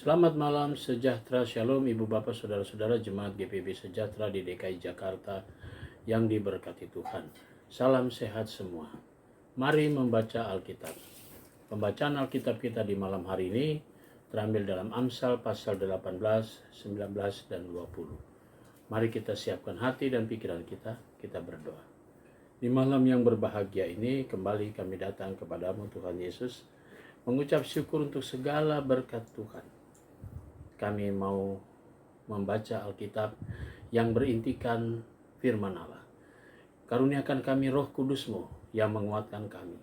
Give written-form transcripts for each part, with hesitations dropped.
Selamat malam, sejahtera, shalom Ibu Bapak Saudara-saudara Jemaat GPB Sejahtera di DKI Jakarta yang diberkati Tuhan. Salam sehat semua. Mari membaca Alkitab. Pembacaan Alkitab kita di malam hari ini terambil dalam Amsal pasal 18, 19, dan 20. Mari kita siapkan hati dan pikiran kita berdoa. Di malam yang berbahagia ini kembali kami datang kepadamu Tuhan Yesus, mengucap syukur untuk segala berkat Tuhan. Kami mau membaca Alkitab yang berintikan firman Allah. Karuniakan kami Roh Kudus-Mu yang menguatkan kami,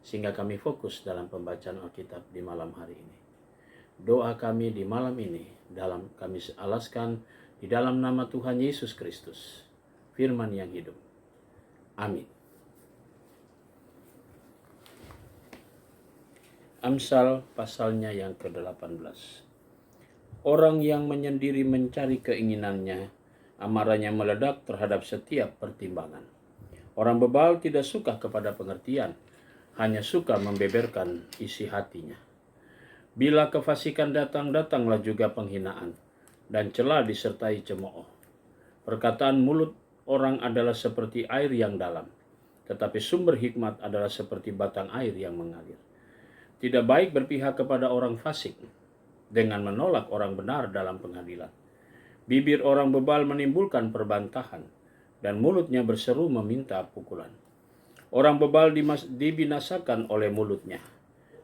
sehingga kami fokus dalam pembacaan Alkitab di malam hari ini. Doa kami di malam ini kami alaskan di dalam nama Tuhan Yesus Kristus, firman yang hidup. Amin. Amsal pasalnya yang ke-18. Orang yang menyendiri mencari keinginannya, amarahnya meledak terhadap setiap pertimbangan. Orang bebal tidak suka kepada pengertian, hanya suka membeberkan isi hatinya. Bila kefasikan datang, datanglah juga penghinaan, dan cela disertai cemooh. Perkataan mulut orang adalah seperti air yang dalam, tetapi sumber hikmat adalah seperti batang air yang mengalir. Tidak baik berpihak kepada orang fasik, dengan menolak orang benar dalam pengadilan. Bibir orang bebal menimbulkan perbantahan, dan mulutnya berseru meminta pukulan. Orang bebal dibinasakan oleh mulutnya.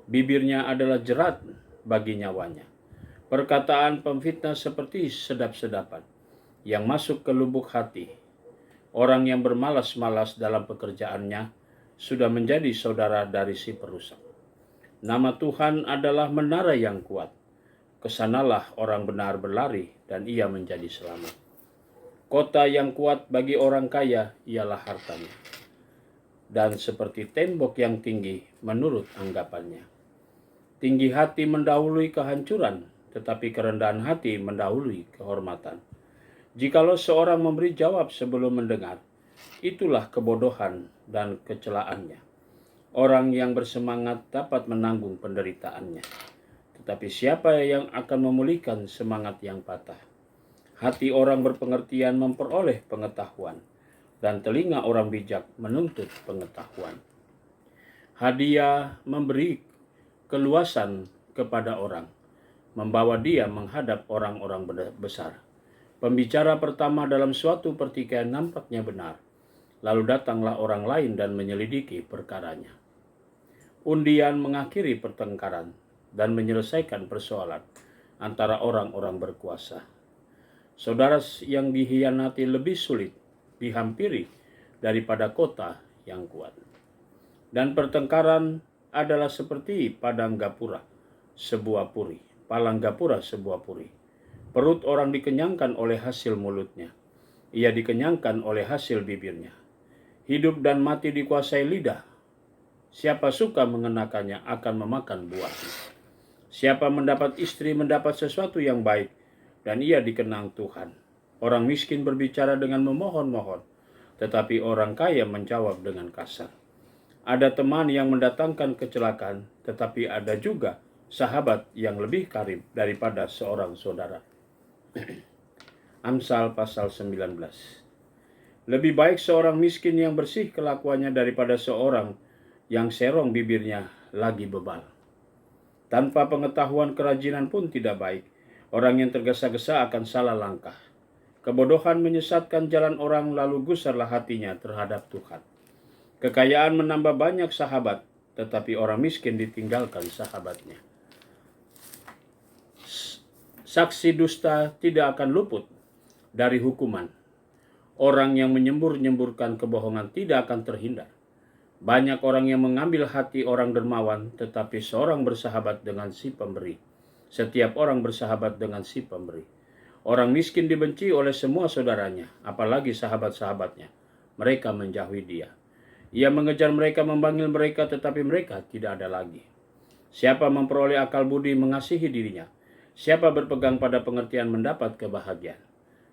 Bibirnya adalah jerat bagi nyawanya. Perkataan pemfitnah seperti sedap-sedapan yang masuk ke lubuk hati. Orang yang bermalas-malas dalam pekerjaannya sudah menjadi saudara dari si perusak. Nama Tuhan adalah menara yang kuat. Kesanalah orang benar berlari dan ia menjadi selamat. Kota yang kuat bagi orang kaya ialah hartanya, dan seperti tembok yang tinggi menurut anggapannya. Tinggi hati mendahului kehancuran, tetapi kerendahan hati mendahului kehormatan. Jikalau seorang memberi jawab sebelum mendengar, itulah kebodohan dan kecelaannya. Orang yang bersemangat dapat menanggung penderitaannya, tetapi siapa yang akan memulihkan semangat yang patah? Hati orang berpengertian memperoleh pengetahuan, dan telinga orang bijak menuntut pengetahuan. Hadiah memberi keluasan kepada orang, membawa dia menghadap orang-orang besar. Pembicara pertama dalam suatu pertikaian nampaknya benar, lalu datanglah orang lain dan menyelidiki perkaranya. Undian mengakhiri pertengkaran dan menyelesaikan persoalan antara orang-orang berkuasa. Saudara yang dihianati lebih sulit dihampiri daripada kota yang kuat. Dan pertengkaran adalah seperti palang gapura sebuah puri. Perut orang dikenyangkan oleh hasil mulutnya. Ia dikenyangkan oleh hasil bibirnya. Hidup dan mati dikuasai lidah. Siapa suka mengenakannya akan memakan buahnya. Siapa mendapat istri mendapat sesuatu yang baik, dan ia dikenang Tuhan. Orang miskin berbicara dengan memohon-mohon, tetapi orang kaya menjawab dengan kasar. Ada teman yang mendatangkan kecelakaan, tetapi ada juga sahabat yang lebih karib daripada seorang saudara. Amsal pasal 19. Lebih baik seorang miskin yang bersih kelakuannya daripada seorang yang serong bibirnya lagi bebal. Tanpa pengetahuan kerajinan pun tidak baik. Orang yang tergesa-gesa akan salah langkah. Kebodohan menyesatkan jalan orang, lalu gusarlah hatinya terhadap Tuhan. Kekayaan menambah banyak sahabat, tetapi orang miskin ditinggalkan sahabatnya. Saksi dusta tidak akan luput dari hukuman. Orang yang menyembur-nyemburkan kebohongan tidak akan terhindar. Banyak orang yang mengambil hati orang dermawan, tetapi seorang bersahabat dengan si pemberi. Setiap orang bersahabat dengan si pemberi. Orang miskin dibenci oleh semua saudaranya, apalagi sahabat-sahabatnya. Mereka menjauhi dia. Ia mengejar mereka, memanggil mereka, tetapi mereka tidak ada lagi. Siapa memperoleh akal budi mengasihi dirinya. Siapa berpegang pada pengertian mendapat kebahagiaan.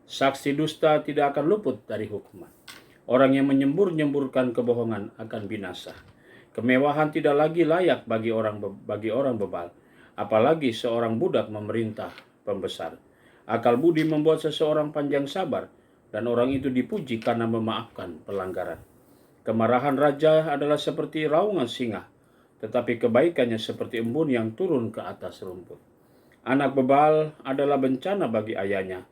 Saksi dusta tidak akan luput dari hukuman. Orang yang menyembur-nyemburkan kebohongan akan binasa. Kemewahan tidak lagi layak bagi orang bebal. apalagi seorang budak memerintah pembesar. Akal budi membuat seseorang panjang sabar, dan orang itu dipuji karena memaafkan pelanggaran. Kemarahan raja adalah seperti raungan singa, tetapi kebaikannya seperti embun yang turun ke atas rumput. Anak bebal adalah bencana bagi ayahnya,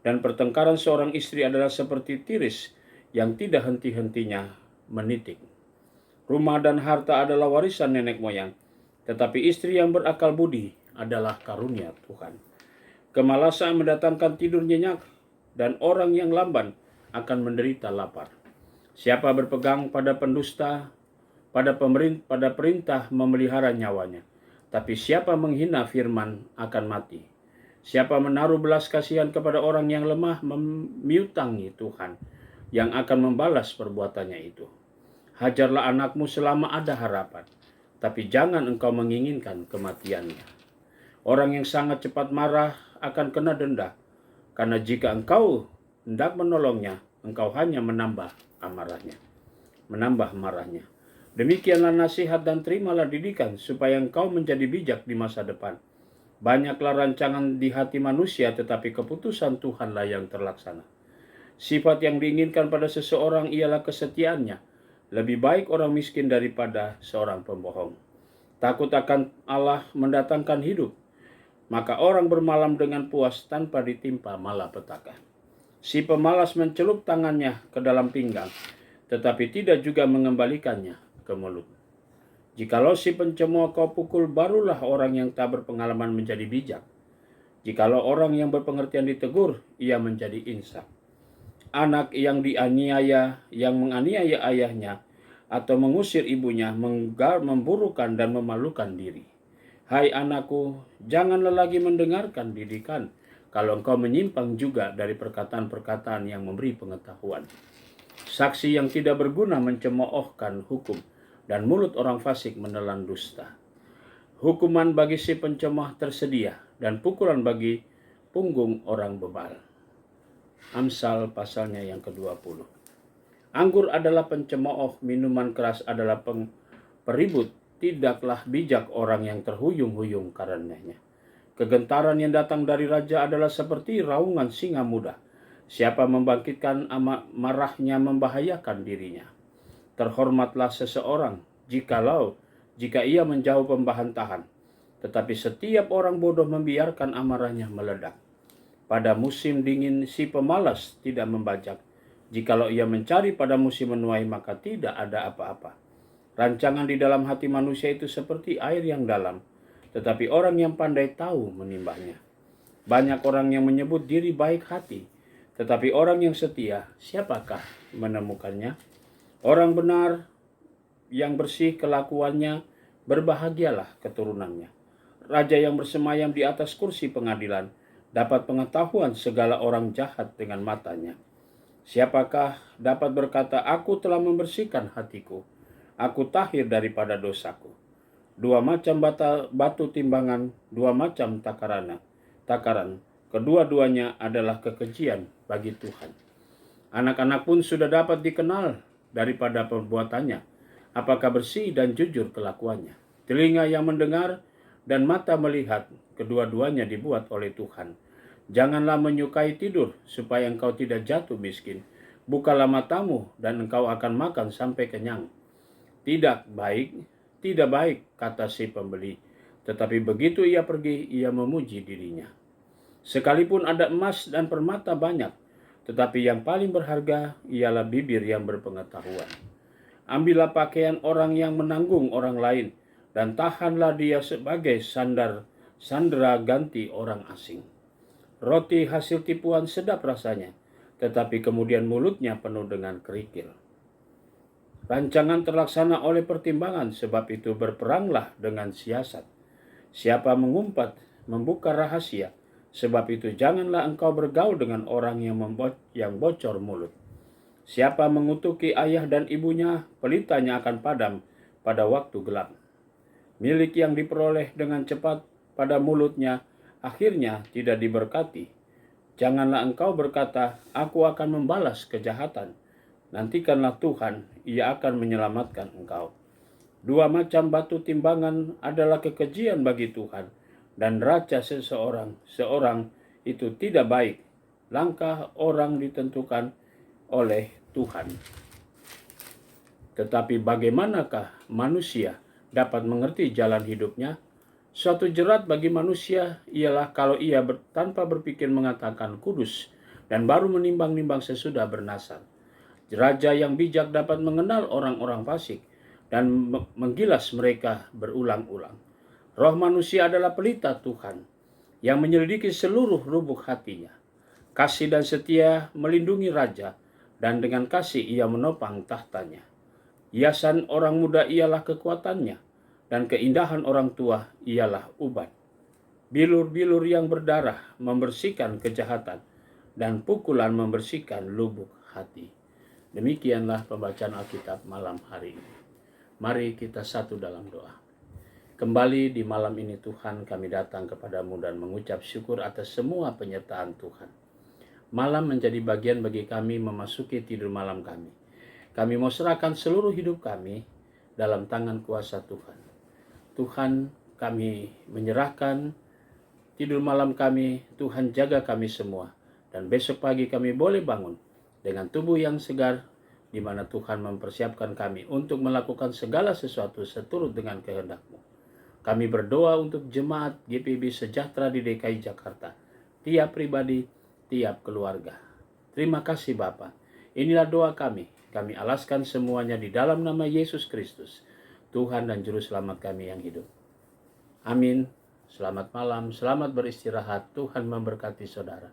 dan pertengkaran seorang istri adalah seperti tiris yang tidak henti-hentinya menitik. Rumah dan harta adalah warisan nenek moyang, tetapi istri yang berakal budi adalah karunia Tuhan. Kemalasan mendatangkan tidur nyenyak, dan orang yang lamban akan menderita lapar. Siapa berpegang pada pendusta, pada perintah memelihara nyawanya. Tapi siapa menghina firman akan mati. Siapa menaruh belas kasihan kepada orang yang lemah memiutangi Tuhan, yang akan membalas perbuatannya itu. Hajarlah anakmu selama ada harapan, tapi jangan engkau menginginkan kematiannya. Orang yang sangat cepat marah akan kena denda, karena jika engkau hendak menolongnya, engkau hanya menambah marahnya. Demikianlah nasihat dan terimalah didikan, supaya engkau menjadi bijak di masa depan. Banyaklah rancangan di hati manusia, tetapi keputusan Tuhanlah yang terlaksana. Sifat yang diinginkan pada seseorang ialah kesetiaannya. Lebih baik orang miskin daripada seorang pembohong. Takut akan Allah mendatangkan hidup, maka orang bermalam dengan puas tanpa ditimpa malapetaka. Si pemalas mencelup tangannya ke dalam pinggang, tetapi tidak juga mengembalikannya ke mulut. Jikalau si pencemooh kau pukul, barulah orang yang tak berpengalaman menjadi bijak. Jikalau orang yang berpengertian ditegur, ia menjadi insaf. Anak yang dianiaya, yang menganiaya ayahnya, atau mengusir ibunya, memburukan dan memalukan diri. Hai anakku, janganlah lagi mendengarkan didikan, kalau engkau menyimpang juga dari perkataan-perkataan yang memberi pengetahuan. Saksi yang tidak berguna mencemoohkan hukum, dan mulut orang fasik menelan dusta. Hukuman bagi si pencemooh tersedia, dan pukulan bagi punggung orang bebal. Amsal pasalnya yang ke-20. Anggur adalah pencemooh, minuman keras adalah peribut. Tidaklah bijak orang yang terhuyung-huyung karenanya. Kegentaran yang datang dari raja adalah seperti raungan singa muda. Siapa membangkitkan marahnya membahayakan dirinya. Terhormatlah seseorang jika ia menjauh pembahantahan. Tetapi setiap orang bodoh membiarkan amarahnya meledak. Pada musim dingin si pemalas tidak membajak. Jikalau ia mencari pada musim menuai, maka tidak ada apa-apa. Rancangan di dalam hati manusia itu seperti air yang dalam, tetapi orang yang pandai tahu menimbahnya. Banyak orang yang menyebut diri baik hati, tetapi orang yang setia, siapakah menemukannya? Orang benar yang bersih kelakuannya, berbahagialah keturunannya. Raja yang bersemayam di atas kursi pengadilan dapat pengetahuan segala orang jahat dengan matanya. Siapakah dapat berkata, aku telah membersihkan hatiku, aku tahir daripada dosaku. Dua macam batu timbangan, dua macam takaran, kedua-duanya adalah kekejian bagi Tuhan. Anak-anak pun sudah dapat dikenal daripada perbuatannya, apakah bersih dan jujur kelakuannya. Telinga yang mendengar dan mata melihat, kedua-duanya dibuat oleh Tuhan. Janganlah menyukai tidur, supaya engkau tidak jatuh miskin. Bukalah matamu, dan engkau akan makan sampai kenyang. Tidak baik, kata si pembeli. Tetapi begitu ia pergi, ia memuji dirinya. Sekalipun ada emas dan permata banyak, tetapi yang paling berharga ialah bibir yang berpengetahuan. Ambillah pakaian orang yang menanggung orang lain, dan tahanlah dia sebagai sandera ganti orang asing. Roti hasil tipuan sedap rasanya, tetapi kemudian mulutnya penuh dengan kerikil. Rancangan terlaksana oleh pertimbangan, sebab itu berperanglah dengan siasat. Siapa mengumpat, membuka rahasia, sebab itu janganlah engkau bergaul dengan orang yang bocor mulut. Siapa mengutuki ayah dan ibunya, pelitanya akan padam pada waktu gelap. Milik yang diperoleh dengan cepat pada mulutnya, akhirnya tidak diberkati. Janganlah engkau berkata, aku akan membalas kejahatan. Nantikanlah Tuhan, ia akan menyelamatkan engkau. Dua macam batu timbangan adalah kekejian bagi Tuhan. dan raja seorang itu tidak baik. Langkah orang ditentukan oleh Tuhan. Tetapi bagaimanakah manusia dapat mengerti jalan hidupnya? Suatu jerat bagi manusia ialah kalau ia tanpa berpikir mengatakan kudus dan baru menimbang-nimbang sesudah bernasar. Raja yang bijak dapat mengenal orang-orang fasik dan menggilas mereka berulang-ulang. Roh manusia adalah pelita Tuhan yang menyelidiki seluruh lubuk hatinya. Kasih dan setia melindungi raja, dan dengan kasih ia menopang tahtanya. Hiasan orang muda ialah kekuatannya, dan keindahan orang tua ialah uban. Bilur-bilur yang berdarah membersihkan kejahatan, dan pukulan membersihkan lubuk hati. Demikianlah pembacaan Alkitab malam hari ini. Mari kita satu dalam doa. Kembali di malam ini Tuhan, kami datang kepadamu dan mengucap syukur atas semua penyertaan Tuhan. Malam menjadi bagian bagi kami memasuki tidur malam kami. Kami mau serahkan seluruh hidup kami dalam tangan kuasa Tuhan. Tuhan, kami menyerahkan tidur malam kami. Tuhan, jaga kami semua. Dan besok pagi kami boleh bangun dengan tubuh yang segar, di mana Tuhan mempersiapkan kami untuk melakukan segala sesuatu seturut dengan kehendak-Mu. Kami berdoa untuk jemaat GPIB Sejahtera di DKI Jakarta, tiap pribadi, tiap keluarga. Terima kasih Bapa. Inilah doa kami. Kami alaskan semuanya di dalam nama Yesus Kristus, Tuhan dan Juru Selamat kami yang hidup. Amin. Selamat malam, selamat beristirahat. Tuhan memberkati saudara.